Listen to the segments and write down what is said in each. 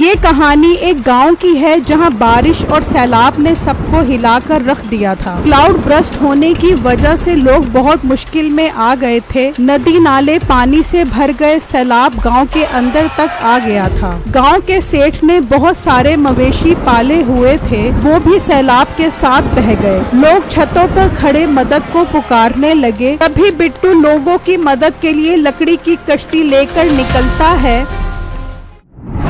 ये कहानी एक गांव की है जहां बारिश और सैलाब ने सबको हिलाकर रख दिया था। क्लाउड बर्स्ट होने की वजह से लोग बहुत मुश्किल में आ गए थे। नदी नाले पानी से भर गए, सैलाब गांव के अंदर तक आ गया था। गांव के सेठ ने बहुत सारे मवेशी पाले हुए थे, वो भी सैलाब के साथ बह गए। लोग छतों पर खड़े मदद को पुकारने लगे। तभी बिट्टू लोगों की मदद के लिए लकड़ी की कश्ती लेकर निकलता है।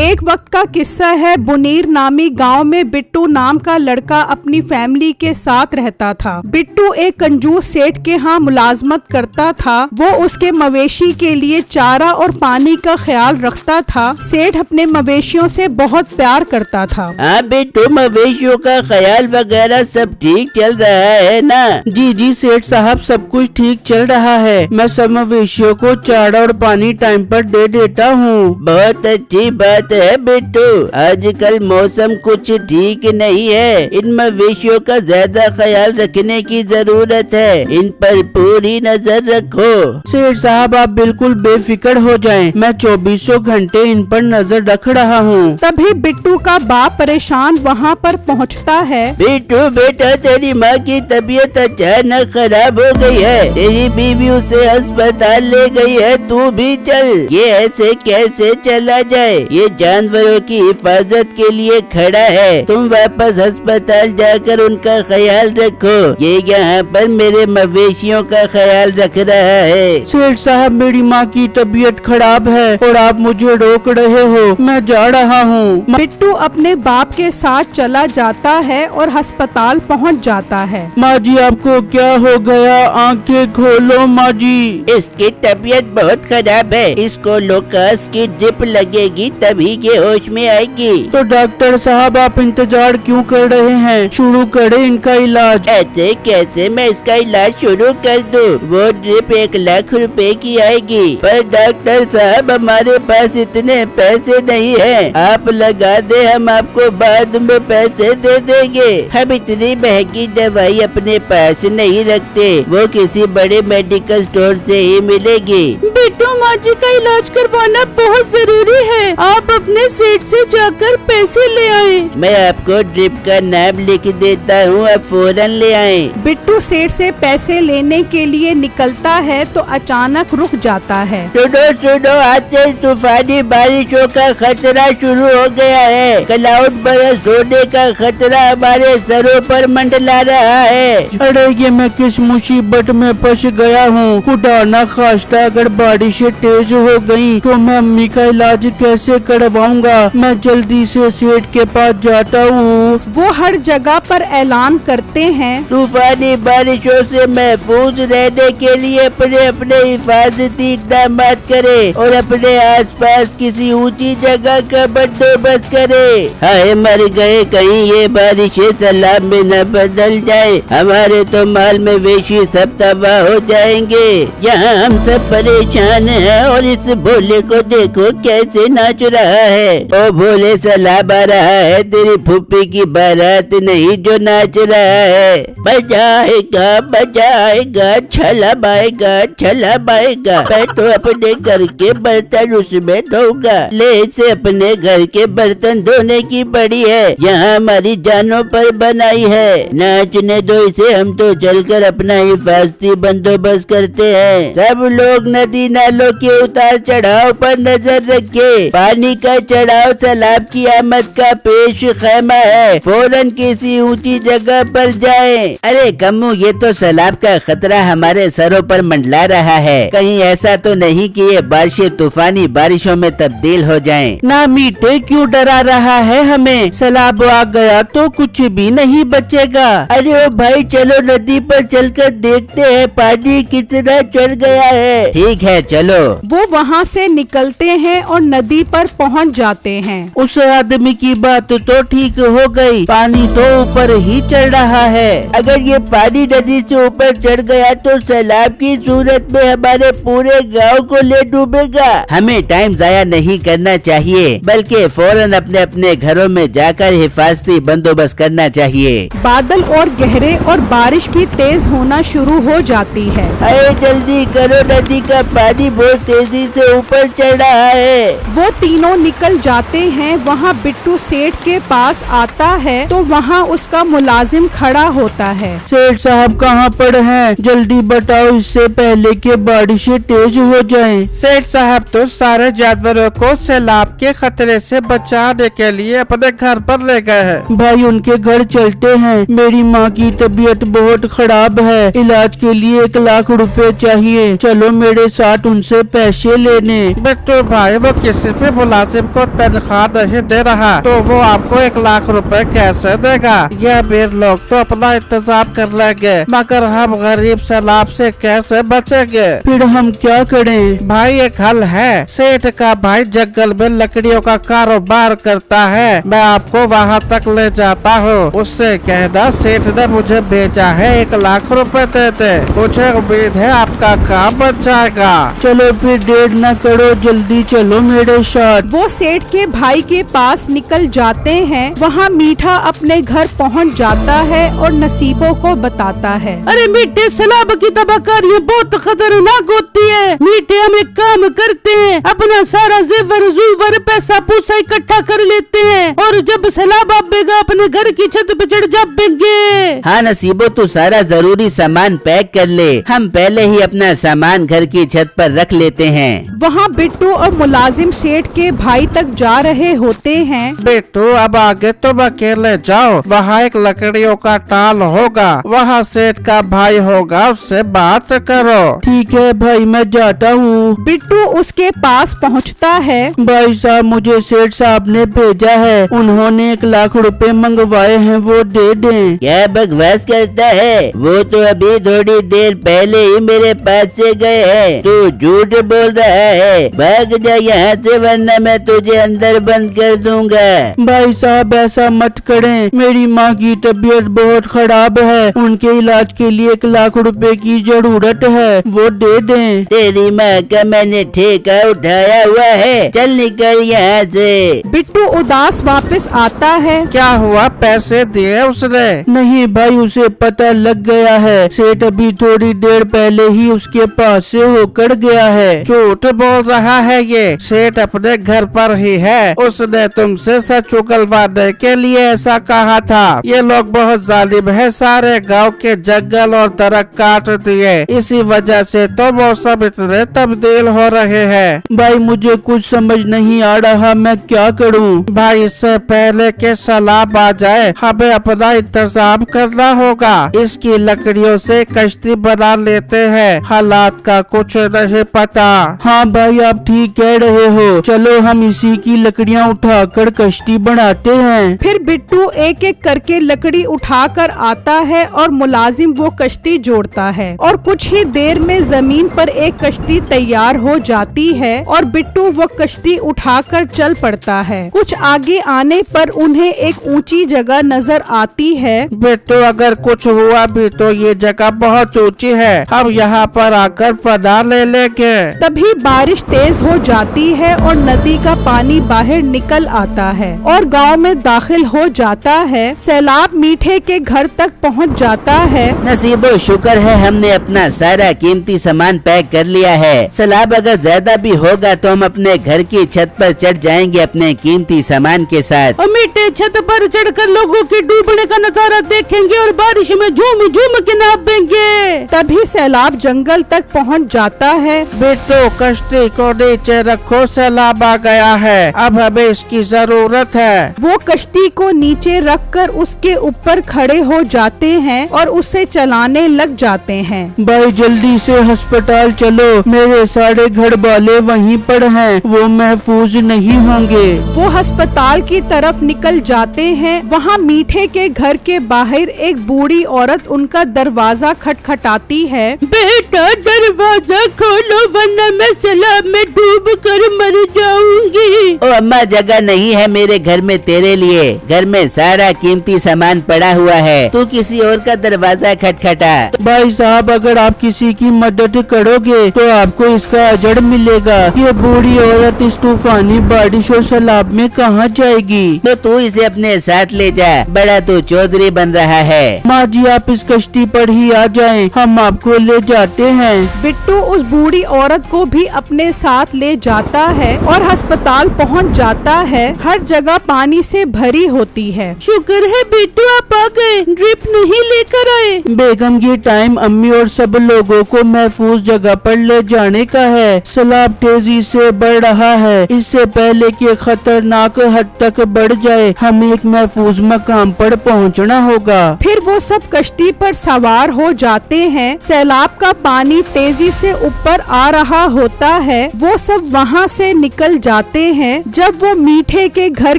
एक वक्त का किस्सा है। बुनीर नामी गांव में बिट्टू नाम का लड़का अपनी फैमिली के साथ रहता था। बिट्टू एक कंजूस सेठ के यहाँ मुलाजमत करता था। वो उसके मवेशी के लिए चारा और पानी का ख्याल रखता था। सेठ अपने मवेशियों से बहुत प्यार करता था। हाँ बिट्टू, मवेशियों का ख्याल वगैरह सब ठीक चल रहा है ना? जी जी सेठ साहब, सब कुछ ठीक चल रहा है। मैं सब मवेशियों को चारा और पानी टाइम पर दे देता हूँ। बहुत अच्छी बात है बिट्टू। आजकल मौसम कुछ ठीक नहीं है, इन मवेशियों का ज्यादा ख्याल रखने की जरूरत है। इन पर पूरी नजर रखो। सेठ साहब आप बिल्कुल बेफिक्र हो जाएं, मैं 24 घंटे इन पर नजर रख रहा हूँ। तभी बिट्टू का बाप परेशान वहाँ पर पहुँचता है। बिट्टू बेटा, तेरी माँ की तबीयत अचानक खराब हो गई है। तेरी बीवी उसे अस्पताल ले गई है, तू भी चल। ये ऐसे कैसे चला जाए? ये जानवरों की हिफाजत के लिए खड़ा है। तुम वापस अस्पताल जाकर उनका ख्याल रखो। ये यहाँ पर मेरे मवेशियों का ख्याल रख रहा है। सेठ साहब मेरी माँ की तबीयत खराब है और आप मुझे रोक रहे हो, मैं जा रहा हूँ। बिट्टू अपने बाप के साथ चला जाता है और अस्पताल पहुँच जाता है। माँ जी आपको क्या हो गया? आंखें खोलो माँ जी। इसकी तबीयत बहुत खराब है, इसको लोकास की ड्रिप लगेगी तभी ये होश में आएगी। तो डॉक्टर साहब आप इंतजार क्यों कर रहे हैं? शुरू करें इनका इलाज। ऐसे कैसे मैं इसका इलाज शुरू कर दूं? वो ड्रिप 1 लाख रुपए की आएगी। पर डॉक्टर साहब हमारे पास इतने पैसे नहीं हैं। आप लगा दे, हम आपको बाद में पैसे दे देंगे। हम इतनी महंगी दवाई अपने पास नहीं रखते, वो किसी बड़े मेडिकल स्टोर से ही मिलेगी। बिट्टू माँ जी का इलाज करवाना बहुत जरूरी है, आप अपने सेठ से जाकर पैसे ले आए। मैं आपको ड्रिप का नाम लिख देता हूँ, आप फौरन ले आए। बिट्टू सेठ से पैसे लेने के लिए निकलता है तो अचानक रुक जाता है। सुनो सुनो, आज से तूफानी बारिशों का खतरा शुरू हो गया है। क्लाउड बरस होने का खतरा हमारे सरों पर मंडला रहा है। अरे ये मैं किस मुसीबत में फंस गया हूँ। खुदा न खास्ता अगर बारिशें तेज हो गयी तो मैं अम्मी का इलाज कैसे करवाऊंगा? मैं जल्दी से सेठ के पास जाता हूँ। वो हर जगह पर ऐलान करते हैं, तूफानी बारिशों से महफूज रहने के लिए अपने अपने हिफाजती इक़दाम करे और अपने आसपास किसी ऊंची जगह का बंदोबस्त करे। हाय मर गए, कहीं ये बारिशें सैलाब में न बदल जाए। हमारे तो माल में वेशी सब तबाह हो जाएंगे। यहाँ हम सब परेशान हैं और इस भोले को देखो कैसे नाच रहा है। ओ भोले, सैलाब आ रहा है, तेरी फूफी की बारात नहीं जो नाच रहा है। बजाएगा बजाएगा, छलब आएगा छलब आएगा। मैं तो अपने घर के बर्तन उसमें धोऊंगा। ले इसे अपने घर के बर्तन धोने की पड़ी है, यहाँ हमारी जानों पर बनाई है। नाचने दो इसे, हम तो चलकर अपना हिफाजती बंदोबस्त करते हैं। सब लोग नदी नालों के उतार चढ़ाव पर नजर रखे। पानी का चढ़ाव सैलाब की आमद का पेश खैमा है, फौरन किसी ऊंची जगह पर जाएं। अरे कम्मू, ये तो सैलाब का खतरा हमारे सरों पर मंडला रहा है। कहीं ऐसा तो नहीं कि ये बारिशें तूफानी बारिशों में तब्दील हो जाएं? ना मीठे क्यों डरा रहा है हमें? सैलाब आ गया तो कुछ भी नहीं बचेगा। अरे ओ भाई, चलो नदी पर चलकर देखते हैं पानी कितना चढ़ गया है। ठीक है चलो। वो वहाँ से निकलते हैं और नदी पर पहुँच जाते हैं। उस आदमी की बात तो ठीक हो गई, पानी तो ऊपर ही चढ़ रहा है। अगर ये पानी नदी से ऊपर चढ़ गया तो सैलाब की सूरत में हमारे पूरे गांव को ले डूबेगा। हमें टाइम जाया नहीं करना चाहिए, बल्कि फौरन अपने अपने घरों में जाकर हिफाजती बंदोबस्त करना चाहिए। बादल और गहरे और बारिश भी तेज होना शुरू हो जाती है। अरे जल्दी करो, नदी का पानी पानी बहुत तेजी से ऊपर चढ़ रहा है। वो तीनों निकल जाते हैं। वहाँ बिट्टू सेठ के पास आता है तो वहाँ उसका मुलाजिम खड़ा होता है। सेठ साहब कहाँ पर हैं? जल्दी बताओ इससे पहले कि बारिशें तेज हो जाएं। सेठ साहब तो सारे जानवरों को सैलाब के खतरे से बचाने के लिए अपने घर पर ले गए हैं। भाई उनके घर चलते हैं। मेरी माँ की तबीयत बहुत खराब है, इलाज के लिए 1 लाख रुपए चाहिए। चलो मेरे साथ उनसे पैसे लेने। बिट्टू भाई वो किसी भी मुलाजिम को तनख्वाह नहीं दे रहा, तो वो आपको 1 लाख रुपए कैसे देगा? ये अमीर लोग तो अपना इंतजाम कर लेंगे, मगर हम गरीब सैलाब से कैसे बचेंगे? फिर हम क्या करें? भाई एक हल है। सेठ का भाई जंगल में लकड़ियों का कारोबार करता है, मैं आपको वहाँ तक ले जाता हूँ। उससे कहना सेठ ने मुझे भेजा है, 1 लाख रुपए दे दे। मुझे उम्मीद है आपका काम बन जाएगा। चलो फिर देर न करो, जल्दी चलो मेरे साथ। वो सेठ के भाई के पास निकल जाते हैं। वहाँ मीठा अपने घर पहुँच जाता है और नसीबों को बताता है। अरे मीठे, सैलाब की तबाहकारी बहुत खतरनाक होती है। मीठे, हम एक काम करते हैं, अपना सारा जेवर जुवर पैसा पूसा इकट्ठा कर लेते हैं और जब सैलाब आएगा अपने घर की छत पे चढ़ जाएंगे। हाँ नसीबो, तू सारा जरूरी सामान पैक कर ले, हम पहले ही अपना सामान घर की छत पर रख लेते हैं। वहाँ बिट्टू और मुलाजिम सेठ के भाई तक जा रहे होते हैं। बिट्टू अब आगे तुम अकेले जाओ, वहाँ एक लकड़ियों का टाल होगा, वहाँ सेठ का भाई होगा, उससे बात करो। ठीक है भाई, मैं जाता हूँ। बिट्टू उसके पास पहुँचता है। भाई साहब, मुझे सेठ साहब ने भेजा है, उन्होंने 1 लाख रुपए मंगवाए हैं, वो दे दें। क्या बकवास करता है? वो तो अभी थोड़ी देर पहले ही मेरे पास से गए हैं। तू झूठ बोल रहा है, भाग जा यहाँ से वरना मैं तुझे अंदर बंद कर दूंगा। भाई साहब ऐसा मत करें, मेरी माँ की तबीयत बहुत खराब है, उनके इलाज के लिए 1 लाख रुपए की जरूरत है, वो दे दें। तेरी माँ का मैंने ठेका उठाया हुआ है, चल निकल यहाँ से। बिट्टू उदास वापस आता है। क्या हुआ, पैसे दिए उसने? नहीं भाई, उसे पता लग गया है, सेठ अभी थोड़ी देर पहले ही उसके पास से होकर गया है। झूठ बोल रहा है ये, सेठ अपने घर पर ही है, उसने तुमसे सच उगलवाने के लिए ऐसा कहा था। ये लोग बहुत जालिम है, सारे गांव के जंगल और दरख्त काट दिए, इसी वजह से तो मौसम इतने तब्दील हो रहे हैं। भाई मुझे कुछ समझ नहीं आ रहा, मैं क्या करूं? भाई इससे पहले के सैलाब आ जाए हमें अपना इंतजाम करना होगा। इसकी लकड़ियों से कश्ती बना लेते हैं, हालात का कुछ नहीं पता। हाँ भाई, आप ठीक कह रहे हो, चलो हम इसी की लकड़ियाँ उठाकर कश्ती बनाते हैं। फिर बिट्टू एक एक करके लकड़ी उठाकर आता है और मुलाजिम वो कश्ती जोड़ता है और कुछ ही देर में जमीन पर एक कश्ती तैयार हो जाती है और बिट्टू वो कश्ती उठाकर चल पड़ता है। कुछ आगे आने पर उन्हें एक ऊंची जगह नजर आती है। बिट्टू अगर कुछ हुआ भी तो ये जगह बहुत ऊंची है, हम यहाँ पर आकर पनाह ले लेंगे। तभी बारिश तेज हो जाती है और नदी का पानी बाहर निकल आता है और गांव में दाखिल हो जाता है। सैलाब मीठे के घर तक पहुंच जाता है। नसीबो, शुक्र है हमने अपना सारा कीमती सामान पैक कर लिया है। सैलाब अगर ज्यादा भी होगा तो हम अपने घर की छत पर चढ़ जाएंगे अपने कीमती सामान के साथ। और मीठे, छत पर चढ़कर लोगों के डूबने का नजारा देखेंगे और बारिश में झूम झूम के नहाएंगे। तभी सैलाब जंगल तक पहुंच जाता है। बिट्टू कश्ती को नीचे रखो, सैलाब आ गया है, अब हमें इसकी जरूरत है। वो कश्ती को नीचे रखकर उसके ऊपर खड़े हो जाते हैं और उसे चलाने लग जाते हैं। भाई जल्दी से अस्पताल चलो, मेरे सारे घर वाले वहीं पर हैं, वो महफूज नहीं होंगे। वो अस्पताल की तरफ निकल जाते हैं। वहाँ मीठे के घर के बाहर एक बूढ़ी औरत उनका दरवाजा खटखटाती है। बेटा दरवाजा खोलो वरना मैं सैलाब में डूब कर मर जाऊंगी। ओ अम्मा, जगह नहीं है मेरे घर में तेरे लिए, घर में सारा कीमती सामान पड़ा हुआ है, तू किसी और का दरवाजा खटखटा। भाई साहब, अगर आप किसी की मदद करोगे तो आपको इसका अजर मिलेगा। ये बूढ़ी औरत इस तूफानी बारिश और सैलाब में कहाँ जाएगी? तो तू इसे अपने साथ ले जा, बड़ा तू चौधरी बन रहा है। माँ जी आप इस कश्ती पर ही आ जाएं, हम आपको ले जाते हैं। बिट्टू उस बूढ़ी औरत को भी अपने साथ ले जाता है और अस्पताल पहुंच जाता है। हर जगह पानी से भरी होती है। शुक्र है बिट्टू आप आ गए, ड्रिप नहीं लेकर आए। बेगम ये टाइम अम्मी और सब लोगों को महफूज जगह पर ले जाने का है। सैलाब तेजी से बढ़ रहा है, इससे पहले कि खतरनाक हद तक बढ़ जाए हमें एक महफूज मकाम पर पहुंचना होगा। फिर वो सब कश्ती पर सवार हो जाते हैं। सैलाब का पानी तेजी से ऊपर आ रहा होता है। वो सब वहाँ से निकल जाते हैं। जब वो मीठे के घर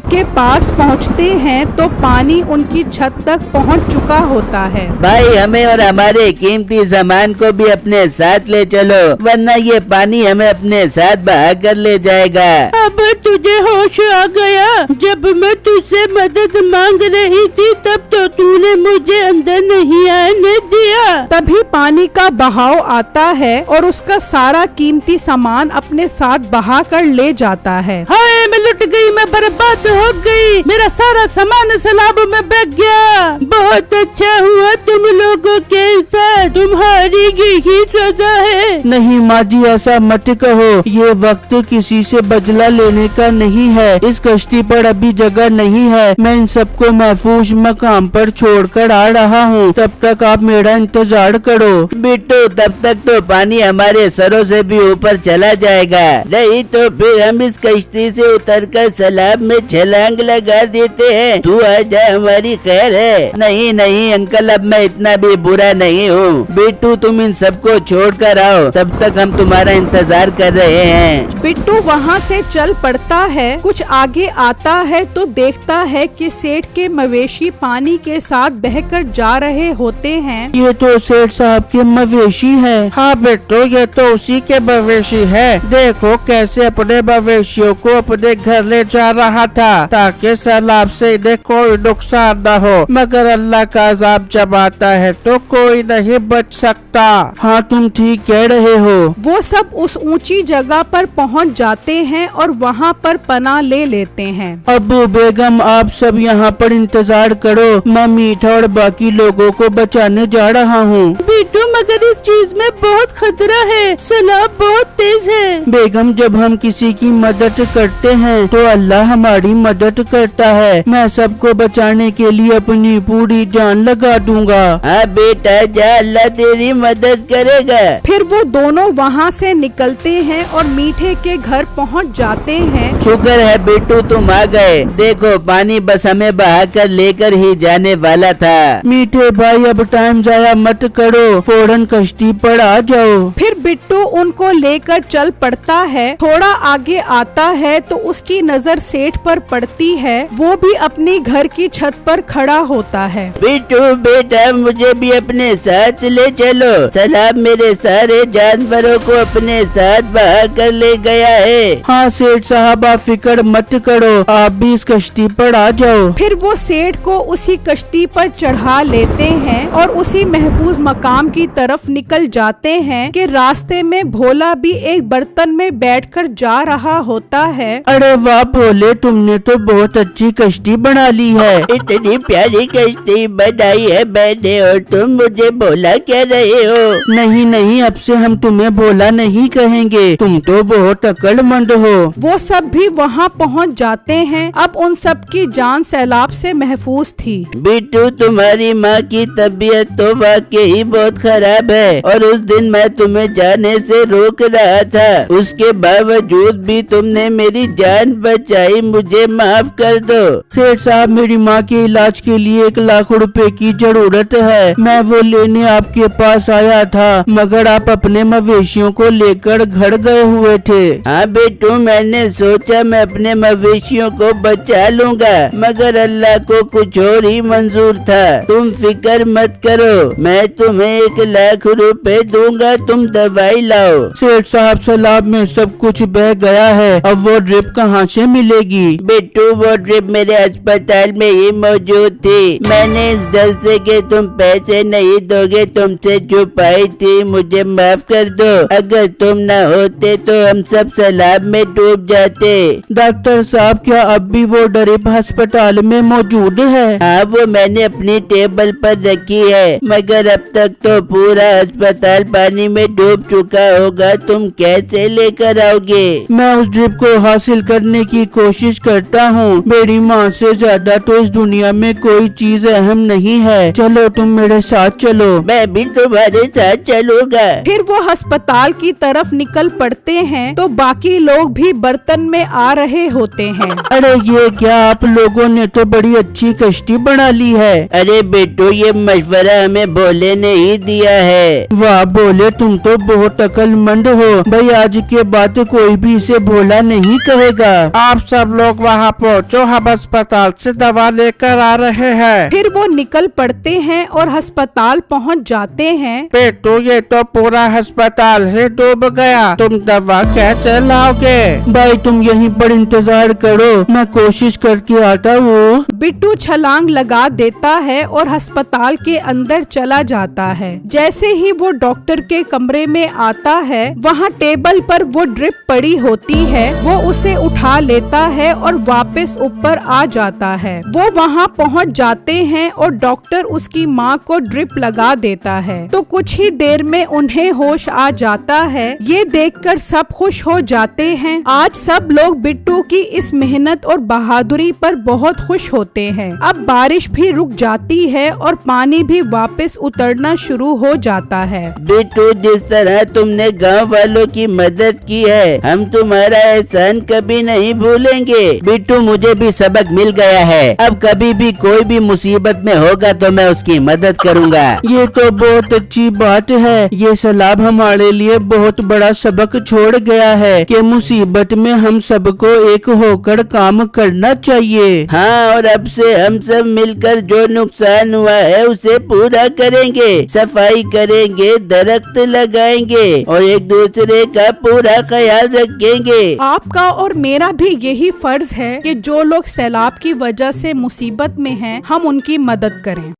के पास पहुँचते हैं तो पानी उनकी छत तक पहुँच चुका होता है। भाई हमें और हमारे कीमती सामान को भी अपने साथ ले चलो, वरना ये पानी हमें अपने साथ बहा कर ले जाएगा। अब तुझे होश आ गया? जब मैं तुझसे मदद मांग रही थी तब तो तूने मुझे अंदर नहीं आने दिया। तभी पानी का बहाव आता है और उसका सारा कीमती सामान अपने साथ बहा कर ले जाता है। हाय मैं लुट गई, मैं बर्बाद हो गई, मेरा सारा सामान सैलाब में बह गया। बहुत अच्छा हुआ तुम लोगों के साथ, तुम्हारी यही सजा है। नहीं माँ जी ऐसा मत कहो, ये वक्त किसी से बदला लेने का नहीं है। इस कश्ती पर अभी जगह नहीं है, मैं इन सबको महफूज मकाम पर छोड़कर आ रहा हूँ। तब तक आप मेरा इंतजार करो। बिट्टू तब तक तो पानी हमारे सरों से भी ऊपर चला जाएगा, नहीं तो फिर हम इस कश्ती से उतरकर सैलाब में छलांग लगा देते हैं। तू आजा, हमारी खैर है। नहीं नहीं अंकल, अब मैं इतना भी बुरा नहीं हूँ। बिट्टू तुम इन सबको छोड़ कर आओ, तब तक हम तुम्हारा इंतजार कर रहे हैं। बिट्टू वहाँ से चल पड़ता है। कुछ आगे आता है तो देखता है कि सेठ के मवेशी पानी के साथ बहकर जा रहे होते हैं। ये तो सेठ साहब के मवेशी है। हाँ बेटो ये तो उसी के मवेशी है। देखो कैसे अपने मवेशियों को अपने घर ले जा रहा था ताकि सैलाब से इन्हें कोई नुकसान न हो, मगर अल्लाह का अज़ाब जब आता है तो कोई नहीं बच सकता। हाँ तुम ठीक कह रहे हो। वो सब उस ऊंची जगह पर पहुंच जाते हैं और वहाँ पर पनाह ले लेते हैं। अबू बेगम आप सब यहाँ पर इंतजार करो, मैं मीठा और बाकी लोगों को बचाने जा रहा हूँ। बिट्टू मगर इस चीज में बहुत खतरा है, सैलाब बहुत तेज है। बेगम जब हम किसी की मदद करते हैं तो अल्लाह हमारी मदद करता है। मैं सबको बचाने के लिए अपनी पूरी जान लगा दूंगा। हाँ बेटा जा, अल्लाह तेरी मदद करेगा। फिर वो दोनों वहाँ से निकलते हैं और मीठे के घर पहुँच जाते हैं। शुक्र है बिट्टू तुम आ गए। देखो पानी बस हमें बहा कर लेकर ही जाने वाला था। मीठे भाई अब टाइम जाया मत करो, फौरन कश्ती पर आ जाओ। फिर बिट्टू उनको लेकर चल पड़ता है। थोड़ा आगे आता है तो उसकी नजर सेठ पर पड़ती है। वो भी अपनी घर की छत पर खड़ा होता है। बिट्टू बेटा मुझे भी अपने साथ ले चलो, सैलाब मेरे सारे जानवरों को अपने साथ बहा कर ले गया है। हाँ सेठ साहब आप फिक्र मत करो, आप भी इस कश्ती पर आ जाओ। फिर वो सेठ को उसी कश्ती पर चढ़ा लेते हैं और उसी महफूज मकाम की तरफ निकल जाते हैं कि रास्ते में भोला भी एक बर्तन में बैठकर जा रहा होता है। अरे वाह भोले, तुमने तो बहुत अच्छी कश्ती बना ली है। इतनी प्यारी कश्ती बनाई है मैंने और तुम मुझे भोला कह रहे हो। नहीं नहीं, अब से हम तुम्हें भोला नहीं कहेंगे, तुम तो बहुत अक्लमंद हो। वो सब भी वहाँ पहुँच जाते हैं। अब उन सब की जान सैलाब से महफूज थी। बिट्टू तुम्हारी माँ की तबीयत तो वाकई बहुत खराब है और उस दिन मैं तुम्हें जाने से रोक रहा था, उसके बावजूद भी तुमने मेरी जान बचाई, मुझे माफ कर दो। सेठ साहब मेरी माँ के इलाज के लिए 1 लाख रुपए की जरूरत है, मैं वो लेने आपके पास आया था, मगर आप अपने मवेशियों को लेकर घर गए हुए थे। हाँ बिट्टू मैंने सोचा मैं अपने मवेशियों को बचा लूंगा, मगर अल्लाह को कुछ और ही मंजूर था। तुम फिक्र मत करो, मैं तुम्हें 1 लाख रुपए दूंगा, तुम दवाई लाओ। सेठ साहब सैलाब में सब कुछ बह गया है, अब वो ड्रिप कहाँ कहाँ से मिलेगी? बिट्टू वो ड्रिप मेरे अस्पताल में ही मौजूद थी। मैंने इस डर से कि तुम पैसे नहीं दोगे तुमसे छुपाई थी। मुझे माफ कर दो। अगर तुम न होते तो हम सब सैलाब में डूब जाते। डॉक्टर साहब, क्या अब भी वो ड्रिप अस्पताल में मौजूद है? हाँ, वो मैंने अपनी टेबल पर रखी है, मगर अब तक तो पूरा अस्पताल पानी में डूब चुका होगा। तुम कैसे लेकर आओगे? मैं उस ड्रिप को हासिल करने की कोशिश करता हूँ। मेरी माँ से ज्यादा तो इस दुनिया में कोई चीज अहम नहीं है। चलो तुम मेरे साथ चलो। मैं भी तुम्हारे साथ चलूंगा। फिर वो अस्पताल की तरफ निकल पड़ते हैं तो बाकी लोग भी बर्तन में आ रहे होते हैं। अरे ये क्या, आप लोगों ने तो बड़ी अच्छी कश्ती बना ली है। अरे बेटो, ये मशवरा हमें भोले ने ही दिया है। वाह भोले, तुम तो बहुत अक्लमंद हो भाई। आज के बाद कोई भी इसे भोला नहीं कहेगा। आप सब लोग वहाँ पहुँचो, हम अस्पताल से दवा लेकर आ रहे हैं। फिर वो निकल पड़ते हैं और अस्पताल पहुंच जाते हैं। बेटू, ये तो पूरा अस्पताल ही डूब गया, तुम दवा कैसे लाओगे? भाई तुम यहीं पर इंतजार करो, मैं कोशिश करके आता हूँ। बिट्टू छलांग लगा देता है और अस्पताल के अंदर चला जाता है। जैसे ही वो डॉक्टर के कमरे में आता है, वहाँ टेबल पर वो ड्रिप पड़ी होती है। वो उसे उठा लेता है और वापस ऊपर आ जाता है। वो वहाँ पहुँच जाते हैं और डॉक्टर उसकी माँ को ड्रिप लगा देता है। तो कुछ ही देर में उन्हें होश आ जाता है। ये देखकर सब खुश हो जाते हैं। आज सब लोग बिट्टू की इस मेहनत और बहादुरी पर बहुत खुश होते हैं। अब बारिश भी रुक जाती है और पानी भी वापस उतरना शुरू हो जाता है। बिट्टू, जिस तरह तुमने गांव वालों की मदद की है, हम तुम्हारा एहसान कभी नहीं भूलेंगे। बिट्टू, मुझे भी सबक मिल गया है। अब कभी भी कोई भी मुसीबत में होगा तो मैं उसकी मदद करूंगा। ये तो बहुत अच्छी बात है। ये सैलाब हमारे लिए बहुत बड़ा सबक छोड़ गया है कि मुसीबत में हम सबको एक होकर काम करना चाहिए। हाँ, और अब से हम सब मिलकर जो नुकसान हुआ है उसे पूरा करेंगे। सफाई करेंगे, दरख्त लगाएंगे और एक दूसरे का पूरा ख्याल रखेंगे। आपका और मेरा भी यही फर्ज है कि जो लोग सैलाब की वजह से मुसीबत में हैं, हम उनकी मदद करें।